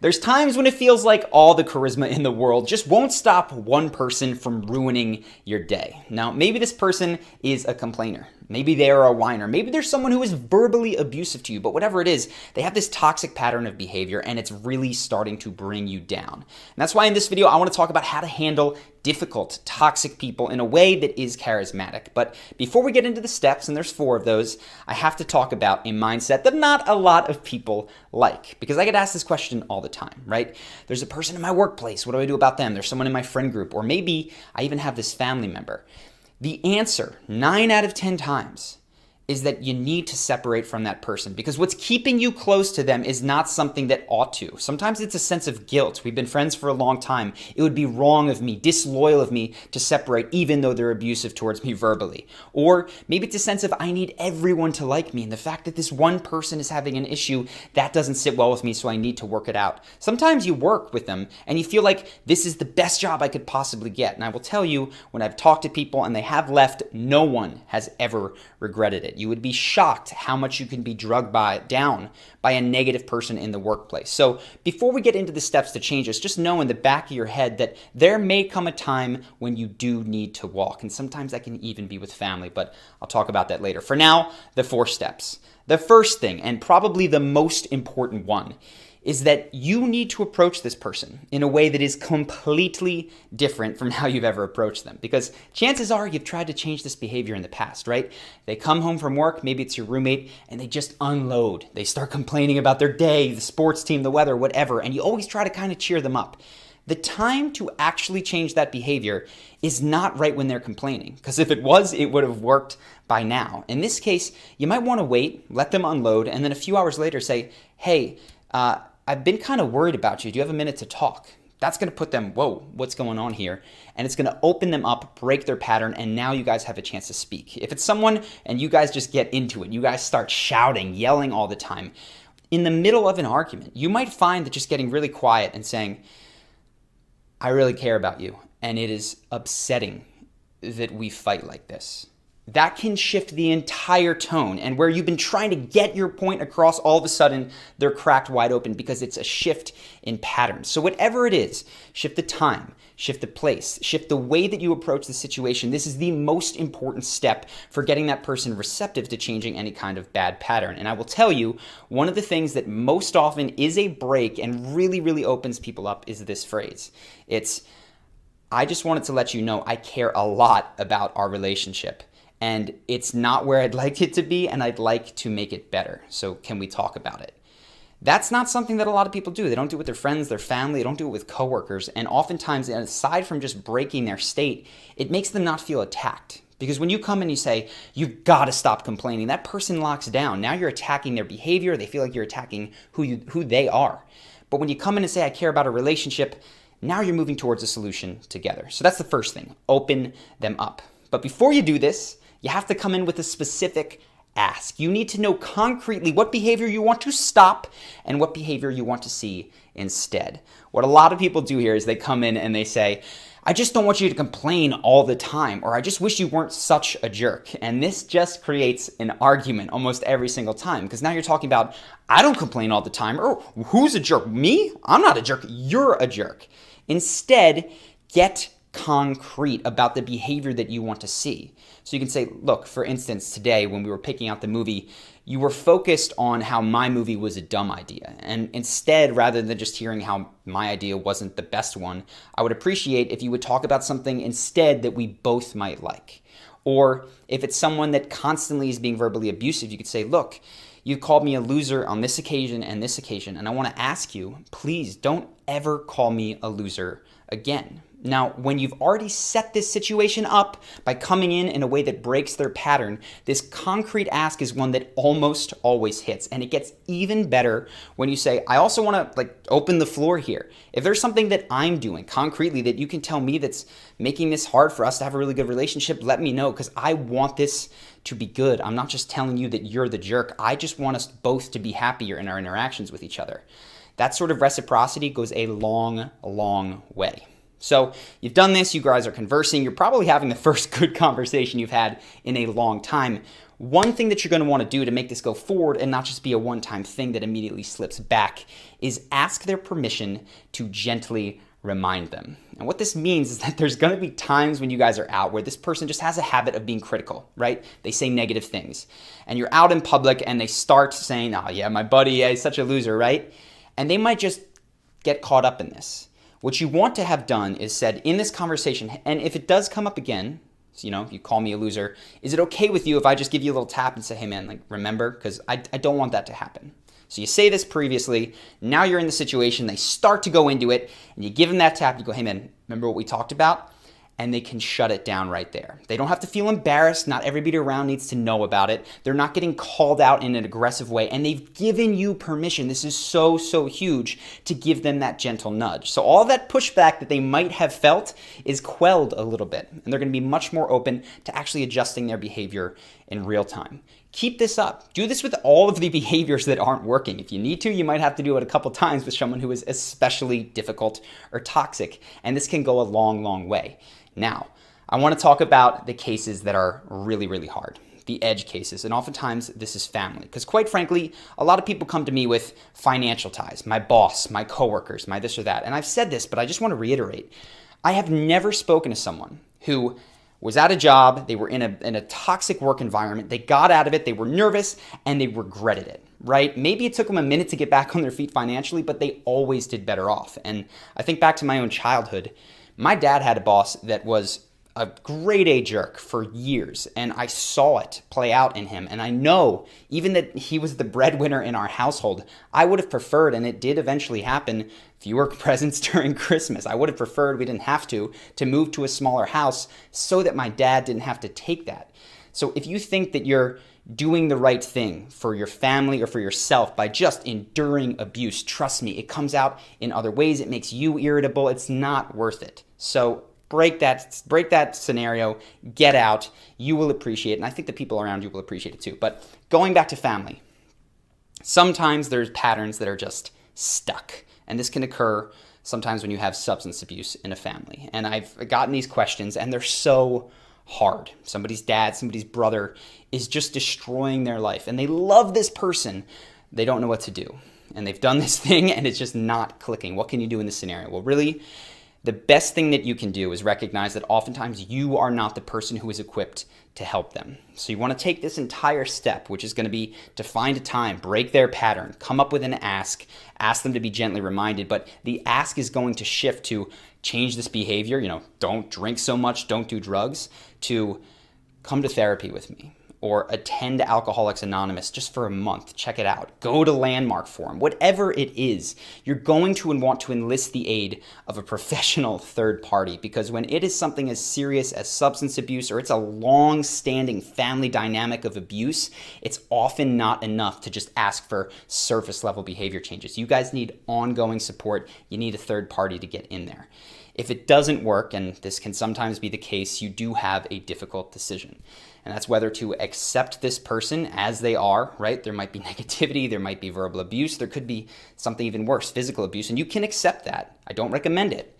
There's times when it feels like all the charisma in the world just won't stop one person from ruining your day. Now, maybe this person is a complainer. Maybe they are a whiner. Maybe there's someone who is verbally abusive to you, but whatever it is, they have this toxic pattern of behavior and it's really starting to bring you down. And that's why in this video, I want to talk about how to handle difficult, toxic people in a way that is charismatic. But before we get into the steps, and there's 4 of those, I have to talk about a mindset that not a lot of people like, because I get asked this question all the time, right? There's a person in my workplace. What do I do about them? There's someone in my friend group, or maybe I even have this family member. The answer, 9 out of 10 times, is that you need to separate from that person because what's keeping you close to them is not something that ought to. Sometimes it's a sense of guilt. We've been friends for a long time. It would be wrong of me, disloyal of me to separate even though they're abusive towards me verbally. Or maybe it's a sense of I need everyone to like me and the fact that this one person is having an issue, that doesn't sit well with me, so I need to work it out. Sometimes you work with them and you feel like this is the best job I could possibly get. And I will tell you, when I've talked to people and they have left, no one has ever regretted it. You would be shocked how much you can be drugged down by a negative person in the workplace. So before we get into the steps to change this, just know in the back of your head that there may come a time when you do need to walk. And sometimes that can even be with family, but I'll talk about that later. For now, the 4 steps. The first thing, and probably the most important one, is that you need to approach this person in a way that is completely different from how you've ever approached them. Because chances are you've tried to change this behavior in the past, right? They come home from work, maybe it's your roommate, and they just unload. They start complaining about their day, the sports team, the weather, whatever, and you always try to kind of cheer them up. The time to actually change that behavior is not right when they're complaining, because if it was, it would have worked by now. In this case, you might want to wait, let them unload, and then a few hours later say, hey, I've been kind of worried about you. Do you have a minute to talk? That's going to put them, whoa, what's going on here? And it's going to open them up, break their pattern, and now you guys have a chance to speak. If it's someone and you guys just get into it, you guys start shouting, yelling all the time, in the middle of an argument, you might find that just getting really quiet and saying, I really care about you, and it is upsetting that we fight like this. That can shift the entire tone, and where you've been trying to get your point across, all of a sudden they're cracked wide open because it's a shift in patterns. So whatever it is, shift the time, shift the place, shift the way that you approach the situation. This is the most important step for getting that person receptive to changing any kind of bad pattern. And I will tell you, one of the things that most often is a break and really, really opens people up is this phrase. It's, I just wanted to let you know I care a lot about our relationship. And it's not where I'd like it to be, and I'd like to make it better. So can we talk about it? That's not something that a lot of people do. They don't do it with their friends, their family, they don't do it with coworkers. And oftentimes, aside from just breaking their state, it makes them not feel attacked. Because when you come and you say, you've got to stop complaining, that person locks down. Now you're attacking their behavior. They feel like you're attacking who they are. But when you come in and say, I care about a relationship, now you're moving towards a solution together. So that's the first thing. Open them up. But before you do this, you have to come in with a specific ask. You need to know concretely what behavior you want to stop and what behavior you want to see instead. What a lot of people do here is they come in and they say, I just don't want you to complain all the time, or I just wish you weren't such a jerk. And this just creates an argument almost every single time, because now you're talking about, I don't complain all the time, or who's a jerk? Me? I'm not a jerk. You're a jerk. Instead, get concrete about the behavior that you want to see. So you can say, look, for instance, today when we were picking out the movie, you were focused on how my movie was a dumb idea. And instead, rather than just hearing how my idea wasn't the best one, I would appreciate if you would talk about something instead that we both might like. Or if it's someone that constantly is being verbally abusive, you could say, look, you called me a loser on this occasion, and I want to ask you, please don't ever call me a loser again. Now, when you've already set this situation up by coming in a way that breaks their pattern, this concrete ask is one that almost always hits. And it gets even better when you say, I also want to open the floor here. If there's something that I'm doing concretely that you can tell me that's making this hard for us to have a really good relationship, let me know, because I want this to be good. I'm not just telling you that you're the jerk. I just want us both to be happier in our interactions with each other. That sort of reciprocity goes a long, long way. So you've done this, you guys are conversing, you're probably having the first good conversation you've had in a long time. one thing that you're going to want to do to make this go forward and not just be a one-time thing that immediately slips back is ask their permission to gently remind them. And what this means is that there's going to be times when you guys are out where this person just has a habit of being critical, right? They say negative things. And you're out in public and they start saying, oh yeah, my buddy, yeah, he's such a loser, right? And they might just get caught up in this. What you want to have done is said in this conversation, and if it does come up again, so, if you call me a loser, is it okay with you if I just give you a little tap and say, hey man, remember? Because I don't want that to happen. So you say this previously, now you're in the situation, they start to go into it, and you give them that tap, you go, hey man, remember what we talked about? And they can shut it down right there. They don't have to feel embarrassed. Not everybody around needs to know about it. They're not getting called out in an aggressive way, and they've given you permission. This is so, so huge to give them that gentle nudge. So all that pushback that they might have felt is quelled a little bit, and they're going to be much more open to actually adjusting their behavior in real time. Keep this up. Do this with all of the behaviors that aren't working. If you need to, you might have to do it a couple times with someone who is especially difficult or toxic, and this can go a long, long way. Now, I want to talk about the cases that are really, really hard, the edge cases, and oftentimes this is family. Because quite frankly, a lot of people come to me with financial ties, my boss, my coworkers, my this or that. And I've said this, but I just want to reiterate. I have never spoken to someone who was at a job, they were in a toxic work environment, they got out of it, they were nervous, and they regretted it, right? Maybe it took them a minute to get back on their feet financially, but they always did better off. And I think back to my own childhood. My dad had a boss that was a grade A jerk for years, and I saw it play out in him. And I know, even that he was the breadwinner in our household, I would have preferred, and it did eventually happen, fewer presents during Christmas. I would have preferred, we didn't have to move to a smaller house so that my dad didn't have to take that. So if you think that you're doing the right thing for your family or for yourself by just enduring abuse, trust me, it comes out in other ways. It makes you irritable. It's not worth it. So break that scenario, get out. You will appreciate it. And I think the people around you will appreciate it too. But going back to family, sometimes there's patterns that are just stuck. And this can occur sometimes when you have substance abuse in a family. And I've gotten these questions and they're so hard. Somebody's dad, somebody's brother is just destroying their life and they love this person. They don't know what to do. And they've done this thing and it's just not clicking. What can you do in this scenario? Well, really, the best thing that you can do is recognize that oftentimes you are not the person who is equipped to help them. So you want to take this entire step, which is going to be to find a time, break their pattern, come up with an ask them to be gently reminded, but the ask is going to shift to change this behavior, don't drink so much, don't do drugs, to come to therapy with me. Or attend Alcoholics Anonymous just for a month. Check it out. Go to Landmark Forum. Whatever it is, you're going to want to enlist the aid of a professional third party, because when it is something as serious as substance abuse or it's a long-standing family dynamic of abuse, it's often not enough to just ask for surface-level behavior changes. You guys need ongoing support. You need a third party to get in there. If it doesn't work, and this can sometimes be the case, you do have a difficult decision. And that's whether to accept this person as they are, right? There might be negativity, there might be verbal abuse, there could be something even worse, physical abuse, and you can accept that. I don't recommend it.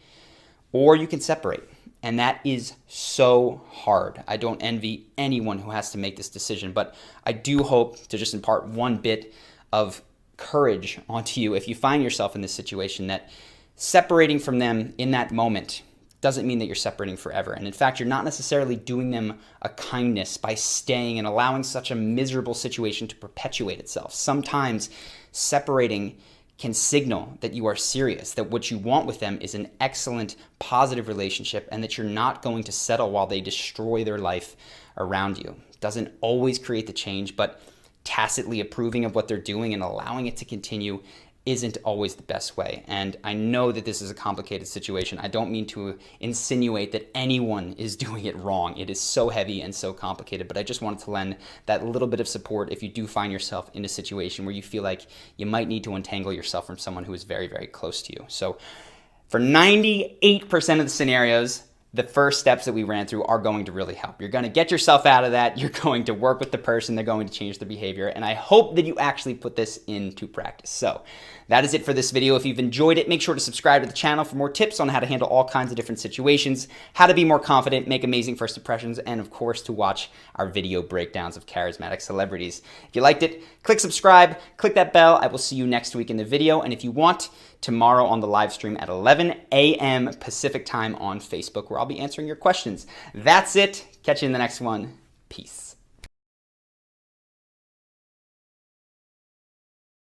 Or you can separate. And that is so hard. I don't envy anyone who has to make this decision, but I do hope to just impart one bit of courage onto you if you find yourself in this situation, that separating from them in that moment doesn't mean that you're separating forever. And in fact, you're not necessarily doing them a kindness by staying and allowing such a miserable situation to perpetuate itself. Sometimes separating can signal that you are serious, that what you want with them is an excellent, positive relationship, and that you're not going to settle while they destroy their life around you. It doesn't always create the change, but tacitly approving of what they're doing and allowing it to continue isn't always the best way. And I know that this is a complicated situation. I don't mean to insinuate that anyone is doing it wrong. It is so heavy and so complicated, but I just wanted to lend that little bit of support if you do find yourself in a situation where you feel like you might need to untangle yourself from someone who is very, very close to you. So for 98% of the scenarios, the first steps that we ran through are going to really help. You're going to get yourself out of that. You're going to work with the person. They're going to change their behavior. And I hope that you actually put this into practice. So that is it for this video. If you've enjoyed it, make sure to subscribe to the channel for more tips on how to handle all kinds of different situations, how to be more confident, make amazing first impressions, and of course, to watch our video breakdowns of charismatic celebrities. If you liked it, click subscribe, click that bell. I will see you next week in the video. And if you want, tomorrow on the live stream at 11 a.m. Pacific time on Facebook, where I'll be answering your questions. That's it. Catch you in the next one. Peace.